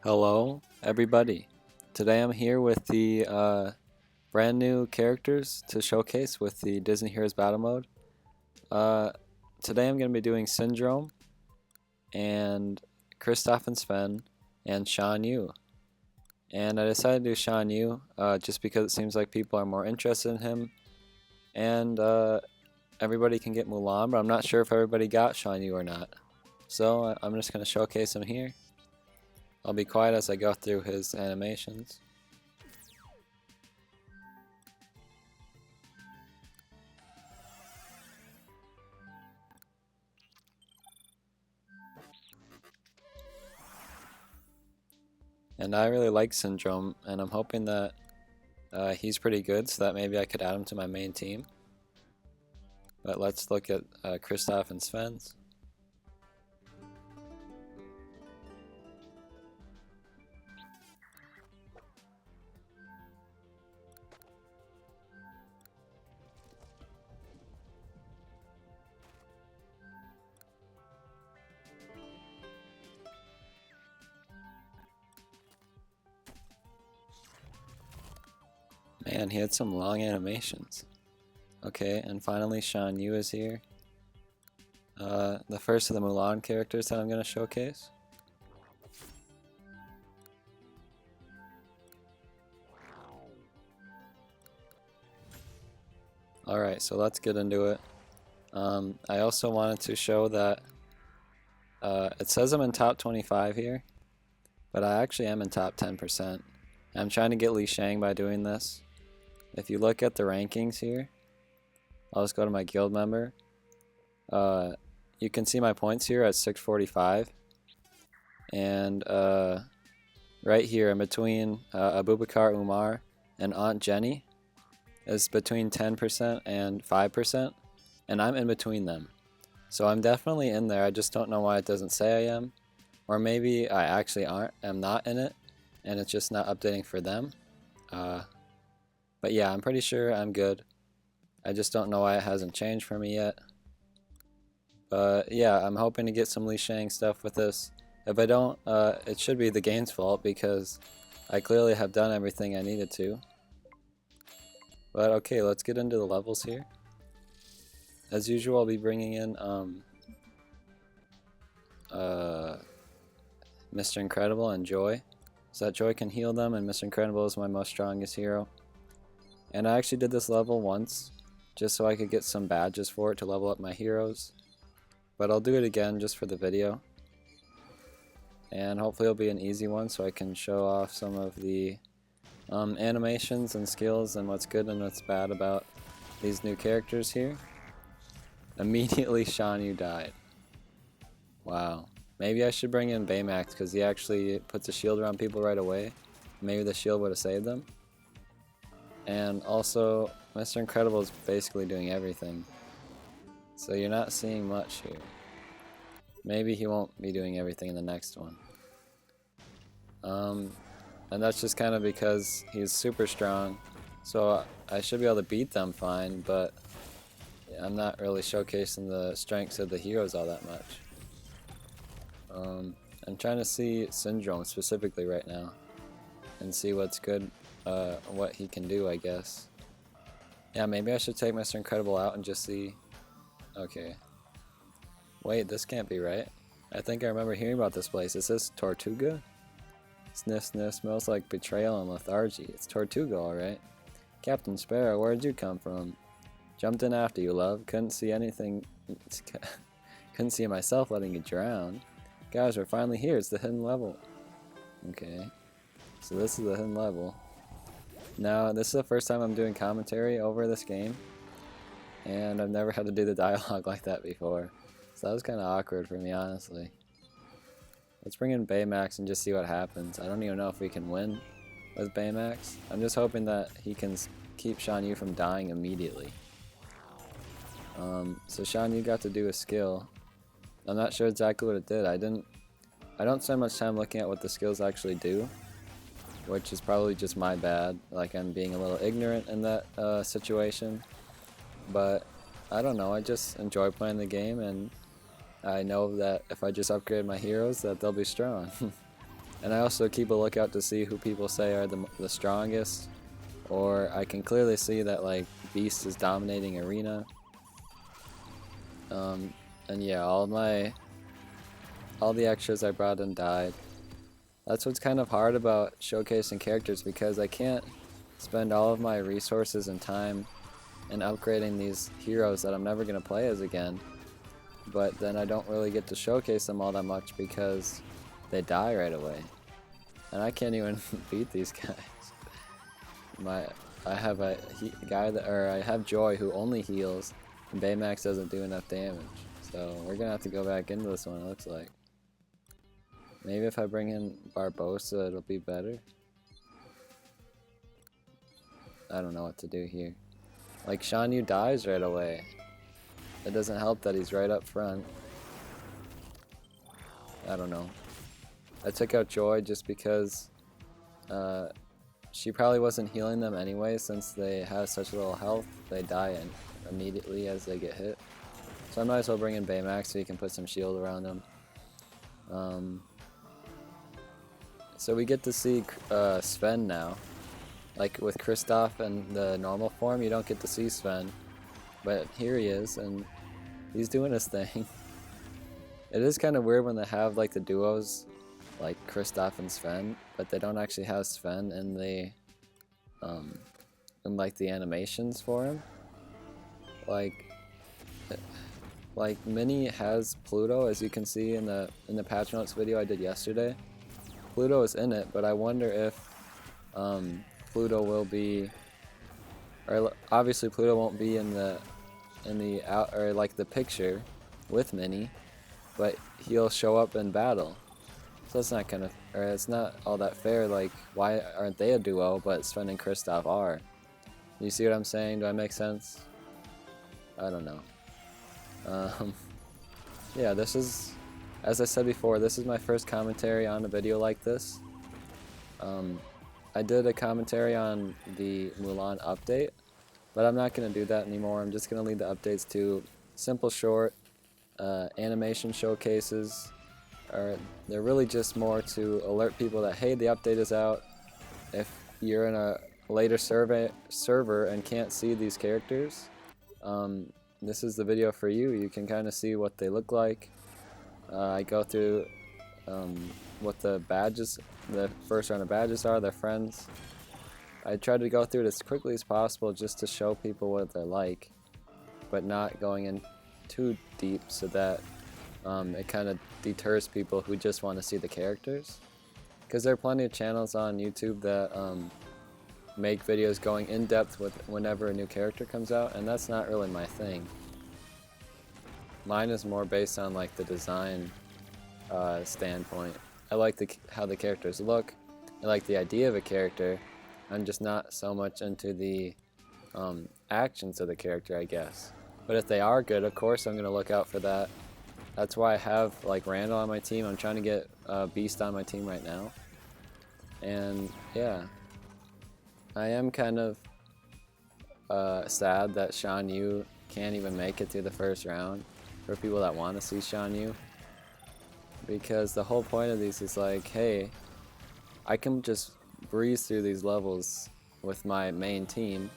Hello, everybody. Today I'm here with the brand new characters to showcase with the Disney Heroes Battle Mode. Uh, Today I'm going to be doing Syndrome and Kristoff and Sven and Shan Yu. And I decided to do Shan Yu just because it seems like people are more interested in him. And everybody can get Mulan, but I'm not sure if everybody got Shan Yu or not. So I'm just going to showcase him here. I'll be quiet as I go through his animations. And I really like Syndrome, and I'm hoping that he's pretty good so that maybe I could add him to my main team. But let's look at Kristoff and Sven's. Man, he had some long animations. Okay, and finally Shan Yu is here. The first of the Mulan characters that I'm going to showcase. Alright, so let's get into it. I also wanted to show that it says I'm in top 25 here, but I actually am in top 10%. I'm trying to get Li Shang by doing this. If you look at the rankings here, I'll just go to my guild member. You can see my points here at 645. And right here in between Abubakar Umar and Aunt Jenny is between 10% and 5%. And I'm in between them. So I'm definitely in there. I just don't know why it doesn't say I am. Or maybe I actually am not in it and it's just not updating for them. But yeah, I'm pretty sure I'm good. I just don't know why it hasn't changed for me yet. But yeah, I'm hoping to get some Li Shang stuff with this. If I don't, it should be the game's fault because I clearly have done everything I needed to. But okay, let's get into the levels here. As usual, I'll be bringing in Mr. Incredible and Joy, so that Joy can heal them, and Mr. Incredible is my most strongest hero. And I actually did this level once, just so I could get some badges for it to level up my heroes. But I'll do it again just for the video. And hopefully it'll be an easy one so I can show off some of the animations and skills and what's good and what's bad about these new characters here. Immediately Shan Yu died. Wow. Maybe I should bring in Baymax because he actually puts a shield around people right away. Maybe the shield would have saved them. And also, Mr. Incredible is basically doing everything. So you're not seeing much here. Maybe he won't be doing everything in the next one. And that's just kind of because he's super strong. So I should be able to beat them fine, but I'm not really showcasing the strengths of the heroes all that much. I'm trying to see Syndrome specifically right now and see what's good, what he can do, I guess. Yeah, maybe I should take Mr. Incredible out and just see. Okay. Wait, this can't be right. I think I remember hearing about this place. Is this Tortuga? Sniff, sniff, smells like betrayal and lethargy. It's Tortuga, alright. Captain Sparrow, where'd you come from? Jumped in after you, love. Couldn't see anything. Couldn't see myself letting you drown. Guys, we're finally here. It's the hidden level. Okay. So this is the hidden level. Now, this is the first time I'm doing commentary over this game. And I've never had to do the dialogue like that before. So that was kind of awkward for me, honestly. Let's bring in Baymax and just see what happens. I don't even know if we can win with Baymax. I'm just hoping that he can keep Shan Yu from dying immediately. So Shan Yu got to do a skill. I'm not sure exactly what it did. I don't spend much time looking at what the skills actually do, which is probably just my bad. Like I'm being a little ignorant in that situation. But I don't know. I just enjoy playing the game, and I know that if I just upgrade my heroes, that they'll be strong. And I also keep a lookout to see who people say are the strongest, or I can clearly see that like Beast is dominating Arena. And yeah, all the extras I brought in died. That's what's kind of hard about showcasing characters, because I can't spend all of my resources and time in upgrading these heroes that I'm never going to play as again. But then I don't really get to showcase them all that much because they die right away. And I can't even beat these guys. I have a guy that, or I have Joy who only heals, and Baymax doesn't do enough damage. So we're gonna have to go back into this one, it looks like. Maybe if I bring in Barbosa, it'll be better. I don't know what to do here. Like, Shan Yu dies right away. It doesn't help that he's right up front. I don't know. I took out Joy just because she probably wasn't healing them anyway, since they have such little health. They die immediately as they get hit. So I might as well bring in Baymax so he can put some shield around him. So we get to see Sven now. Like with Kristoff and the normal form, you don't get to see Sven. But here he is, and he's doing his thing. It is kind of weird when they have like the duos, like Kristoff and Sven, but they don't actually have Sven in the like the animations for him. Like Minnie has Pluto, as you can see in the patch notes video I did yesterday. Pluto is in it, but I wonder if Pluto will be, or obviously Pluto won't be in the out, or like the picture with Minnie, but he'll show up in battle. So it's not kind of, or it's not all that fair. Like, why aren't they a duo, but Sven and Kristoff are? You see what I'm saying? Do I make sense? I don't know. Yeah, this is, as I said before, this is my first commentary on a video like this. I did a commentary on the Mulan update, but I'm not going to do that anymore. I'm just going to leave the updates to simple, short animation showcases. They're really just more to alert people that, hey, the update is out. If you're in a later server and can't see these characters, this is the video for you. You can kind of see what they look like. I go through what the badges, the first round of badges are, their friends. I try to go through it as quickly as possible just to show people what they're like, but not going in too deep so that it kind of deters people who just want to see the characters. Because there are plenty of channels on YouTube that make videos going in depth with whenever a new character comes out, and that's not really my thing. Mine is more based on like the design standpoint. I like how the characters look. I like the idea of a character. I'm just not so much into the actions of the character, I guess. But if they are good, of course I'm going to look out for that. That's why I have like Randall on my team. I'm trying to get Beast on my team right now. And yeah, I am kind of sad that Shan Yu can't even make it through the first round for people that want to see Shan Yu. Because the whole point of these is like, hey, I can just breeze through these levels with my main team.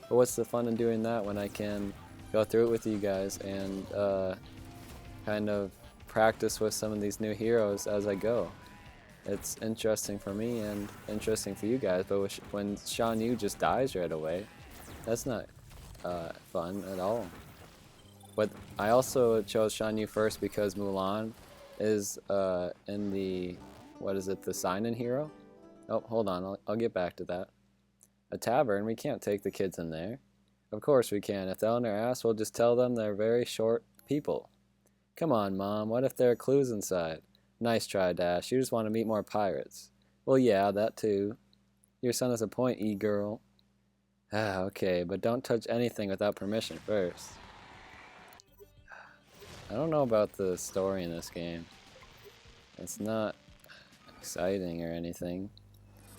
But what's the fun in doing that when I can go through it with you guys and kind of practice with some of these new heroes as I go? It's interesting for me and interesting for you guys, but when Shan Yu just dies right away, that's not fun at all. But I also chose Shan Yu first because Mulan is in the, what is it, the sign-in hero? Oh, hold on, I'll get back to that. A tavern, we can't take the kids in there. Of course we can. If they're on their ass, we'll just tell them they're very short people. Come on, Mom, what if there are clues inside? Nice try, Dash. You just want to meet more pirates. Well, yeah, that too. Your son has a point, e-girl. Ah, okay, but don't touch anything without permission first. I don't know about the story in this game. It's not exciting or anything.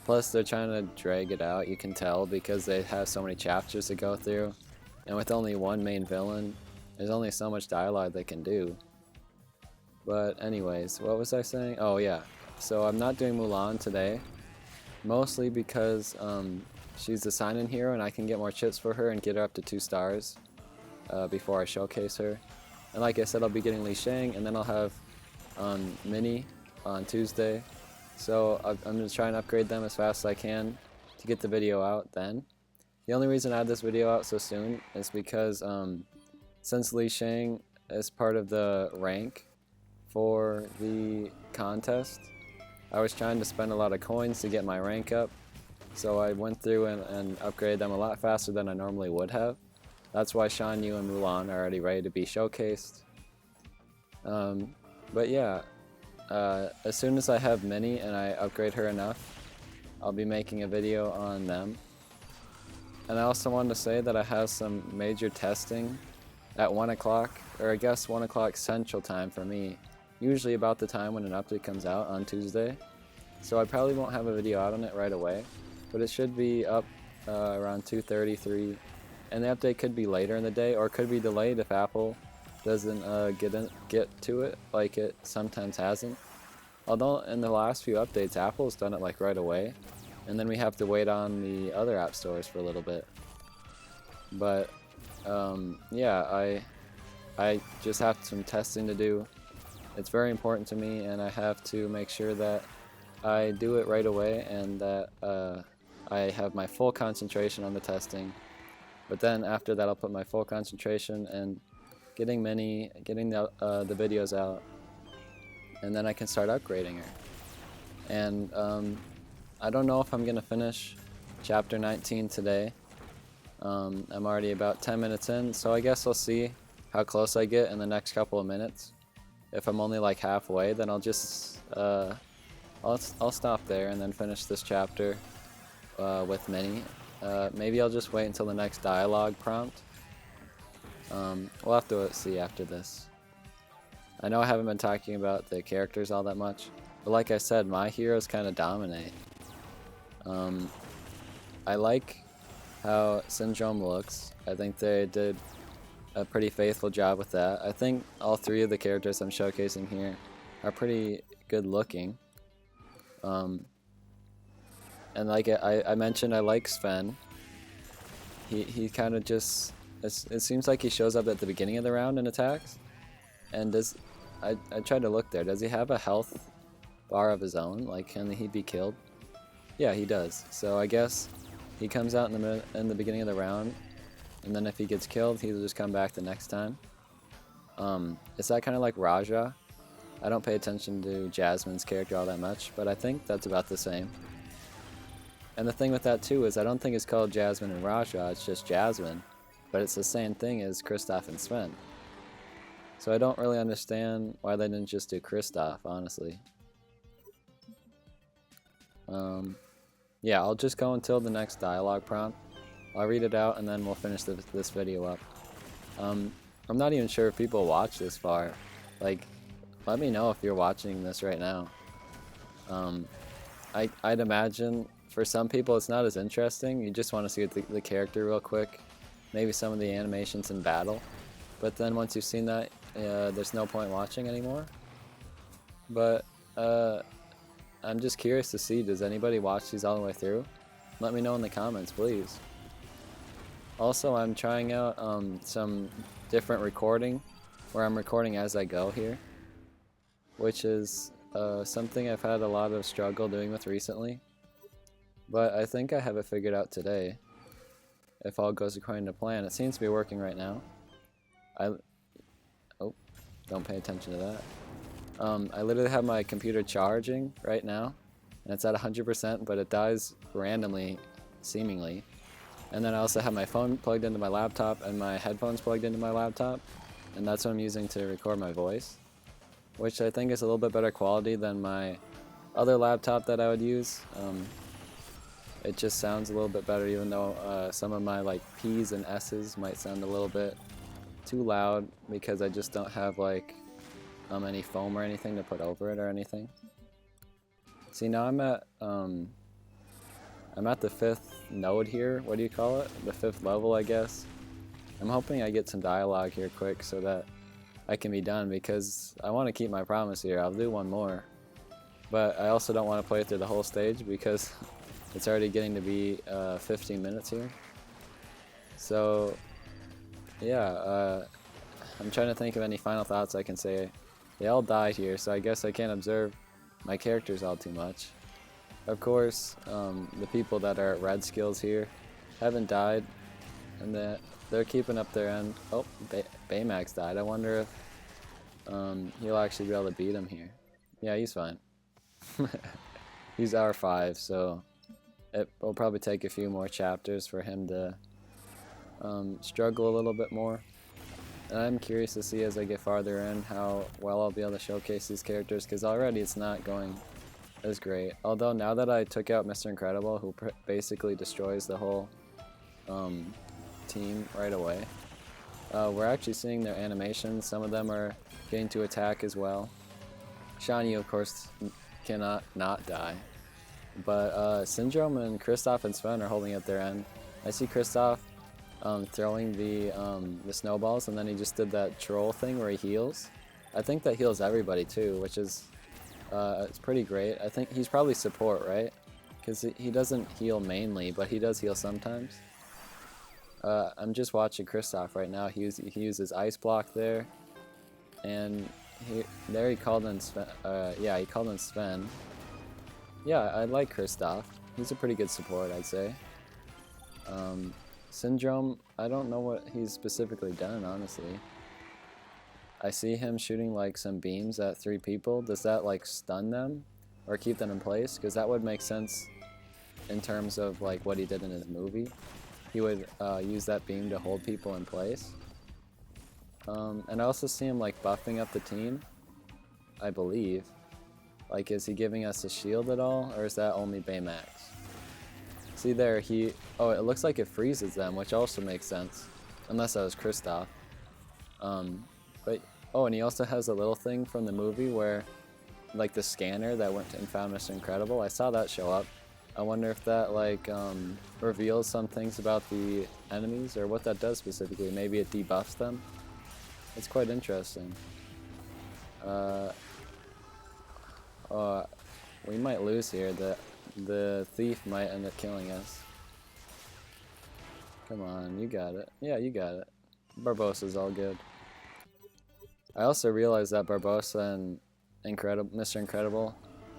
Plus, they're trying to drag it out, you can tell, because they have so many chapters to go through. And with only one main villain, there's only so much dialogue they can do. But anyways, what was I saying? Oh yeah, So I'm not doing Mulan today, mostly because she's the sign-in hero and I can get more chips for her and get her up to 2 stars before I showcase her. And like I said, I'll be getting Li Shang, and then I'll have Minnie on Tuesday. So I'm going to try and upgrade them as fast as I can to get the video out then. The only reason I had this video out so soon is because since Li Shang is part of the rank for the contest, I was trying to spend a lot of coins to get my rank up. So I went through and upgraded them a lot faster than I normally would have. That's why Shan, Yu, and Mulan are already ready to be showcased. But yeah, as soon as I have Minnie and I upgrade her enough, I'll be making a video on them. And I also wanted to say that I have some major testing at 1 o'clock, or I guess 1 o'clock Central Time for me, usually about the time when an update comes out on Tuesday. So I probably won't have a video out on it right away, but it should be up around 2:30, 3, and the update could be later in the day, or could be delayed if Apple doesn't get to it like it sometimes hasn't. Although in the last few updates, Apple's done it like right away, and then we have to wait on the other app stores for a little bit. But yeah, I just have some testing to do. It's very important to me, and I have to make sure that I do it right away and that I have my full concentration on the testing. But then after that, I'll put my full concentration and getting the videos out, and then I can start upgrading her. And I don't know if I'm gonna finish chapter 19 today. I'm already about 10 minutes in, so I guess I'll see how close I get in the next couple of minutes. If I'm only like halfway, then I'll just I'll stop there and then finish this chapter with Minnie. Maybe I'll just wait until the next dialogue prompt. We'll have to see after this. I know I haven't been talking about the characters all that much, but like I said, my heroes kind of dominate. I like how Syndrome looks. I think they did a pretty faithful job with that. I think all 3 of the characters I'm showcasing here are pretty good looking. And like I mentioned, I like Sven. He kind of just, it seems like he shows up at the beginning of the round and attacks. And I tried to look there. Does he have a health bar of his own? Like, can he be killed? Yeah, he does. So I guess he comes out in the beginning of the round, and then if he gets killed, he'll just come back the next time. Is that kind of like Raja? I don't pay attention to Jasmine's character all that much, but I think that's about the same. And the thing with that too is I don't think it's called Jasmine and Raja, it's just Jasmine, but it's the same thing as Kristoff and Sven. So I don't really understand why they didn't just do Kristoff, honestly. Yeah, I'll just go until the next dialogue prompt. I'll read it out and then we'll finish this video up. I'm not even sure if people watch this far. Like, let me know if you're watching this right now. I'd imagine for some people it's not as interesting. You just want to see the character real quick. Maybe some of the animations in battle. But then once you've seen that, there's no point watching anymore. But I'm just curious to see, does anybody watch these all the way through? Let me know in the comments, please. Also, I'm trying out some different recording, where I'm recording as I go here, which is something I've had a lot of struggle doing with recently. But I think I have it figured out today, if all goes according to plan. It seems to be working right now. Oh, don't pay attention to that. I literally have my computer charging right now, and it's at 100%, but it dies randomly, seemingly. And then I also have my phone plugged into my laptop and my headphones plugged into my laptop, and that's what I'm using to record my voice, which I think is a little bit better quality than my other laptop that I would use. It just sounds a little bit better, even though some of my like P's and S's might sound a little bit too loud because I just don't have like any foam or anything to put over it or anything. See, now I'm at the 5th node here. What do you call it? The 5th level, I guess. I'm hoping I get some dialogue here quick so that I can be done, because I want to keep my promise here. I'll do one more. but I also don't want to play through the whole stage because it's already getting to be 15 minutes here. So yeah, I'm trying to think of any final thoughts I can say. They all died here, so I guess I can't observe my characters all too much. Of course, the people that are at red skills here haven't died, and they're keeping up their end. Oh, Baymax died. I wonder if he'll actually be able to beat him here. Yeah, he's fine. He's R5, so it will probably take a few more chapters for him to struggle a little bit more. And I'm curious to see as I get farther in how well I'll be able to showcase these characters, because already it's not going as great. Although now that I took out Mr. Incredible, who basically destroys the whole team right away, we're actually seeing their animations. Some of them are getting to attack as well. Shan, you of course cannot not die. But Syndrome and Kristoff and Sven are holding at their end. I see Kristoff throwing the snowballs, and then he just did that troll thing where he heals. I think that heals everybody too, which is it's pretty great. I think he's probably support, right? Because he doesn't heal mainly, but he does heal sometimes. I'm just watching Kristoff right now. He uses Ice Block there, and he called in Sven. Yeah, he called in Sven. Yeah, I like Kristoff. He's a pretty good support, I'd say. Syndrome, I don't know what he's specifically done, honestly. I see him shooting like some beams at 3 people. Does that like stun them or keep them in place? Because that would make sense in terms of like what he did in his movie. He would use that beam to hold people in place. And I also see him like buffing up the team, I believe. Like, is he giving us a shield at all, or is that only Baymax? See there, oh, it looks like it freezes them, which also makes sense. Unless that was Kristoff. But, oh, and he also has a little thing from the movie where, like the scanner that went and found Mr. Incredible, I saw that show up. I wonder if that, like, reveals some things about the enemies, or what that does specifically. Maybe it debuffs them. It's quite interesting. We might lose here. The thief might end up killing us. Come on, you got it. Yeah, you got it. Barbossa's all good. I also realized that Barbossa and Mr. Incredible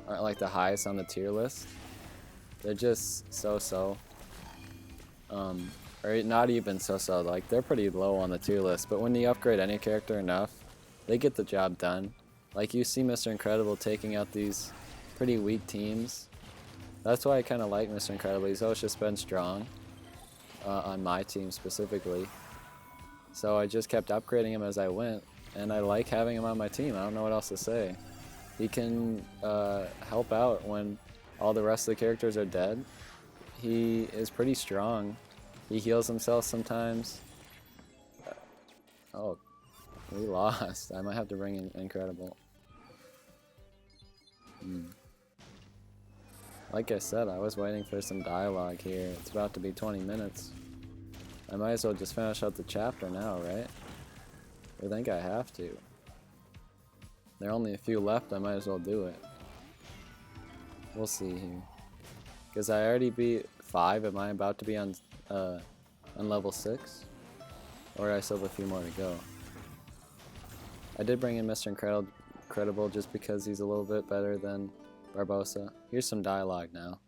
aren't like the highest on the tier list. They're just so-so. Or not even so-so, like they're pretty low on the tier list, but when you upgrade any character enough, they get the job done. Like you see Mr. Incredible taking out these pretty weak teams. That's why I kind of like Mr. Incredible. He's always just been strong on my team specifically. So I just kept upgrading him as I went, and I like having him on my team. I don't know what else to say. He can help out when all the rest of the characters are dead. He is pretty strong. He heals himself sometimes. Oh, we lost. I might have to bring in Incredible. Like I said, I was waiting for some dialogue here. It's about to be 20 minutes. I might as well just finish out the chapter now, right? I think I have to. There are only a few left, I might as well do it. We'll see here. Because I already beat 5, am I about to be on level 6? Or I still have a few more to go? I did bring in Mr. Incredible just because he's a little bit better than Barbossa. Here's some dialogue now.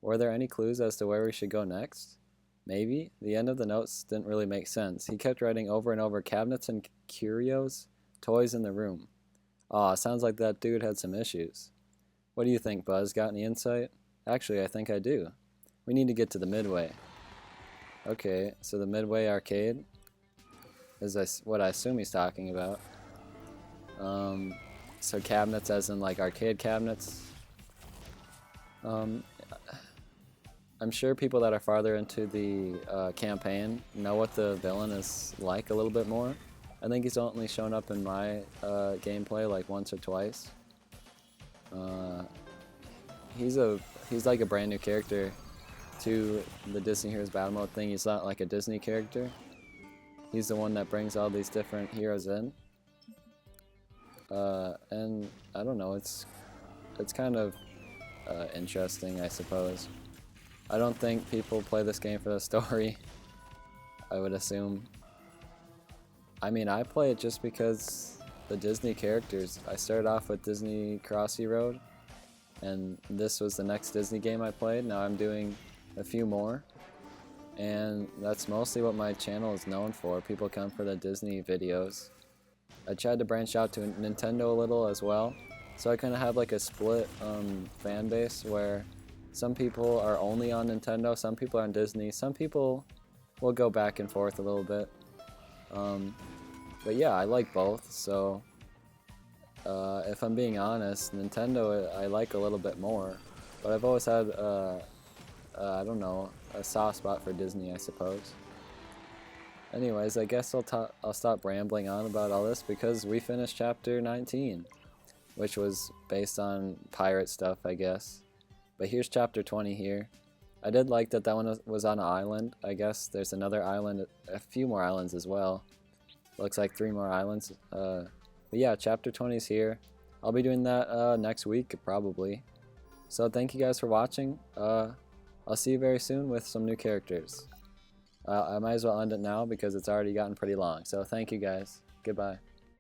Were there any clues as to where we should go next? Maybe. The end of the notes didn't really make sense. He kept writing over and over, cabinets and curios, toys in the room. Aw, sounds like that dude had some issues. What do you think, Buzz? Got any insight? Actually, I think I do. We need to get to the Midway. Okay, so the Midway Arcade is what I assume he's talking about. So cabinets as in like arcade cabinets. I'm sure people that are farther into the campaign know what the villain is like a little bit more. I think he's only shown up in my gameplay like once or twice. He's like a brand new character to the Disney Heroes Battle Mode thing. He's not like a Disney character. He's the one that brings all these different heroes in. And I don't know, it's it's kind of interesting, I suppose. I don't think people play this game for the story, I would assume. I mean, I play it just because the Disney characters. I started off with Disney Crossy Road, and this was the next Disney game I played. Now I'm doing a few more, and that's mostly what my channel is known for. People come for the Disney videos. I tried to branch out to Nintendo a little as well, so I kind of have like a split fan base where some people are only on Nintendo, some people are on Disney, some people will go back and forth a little bit. But yeah, I like both, so if I'm being honest, Nintendo I like a little bit more, but I've always had, I don't know, a soft spot for Disney, I suppose. Anyways, I guess I'll stop rambling on about all this because we finished chapter 19, which was based on pirate stuff, I guess. But here's chapter 20 here. I did like that one was on an island. I guess there's another island, a few more islands as well. Looks like 3 more islands. But yeah, chapter 20 is here. I'll be doing that next week, probably. So thank you guys for watching. I'll see you very soon with some new characters. I might as well end it now because it's already gotten pretty long. So thank you guys. Goodbye.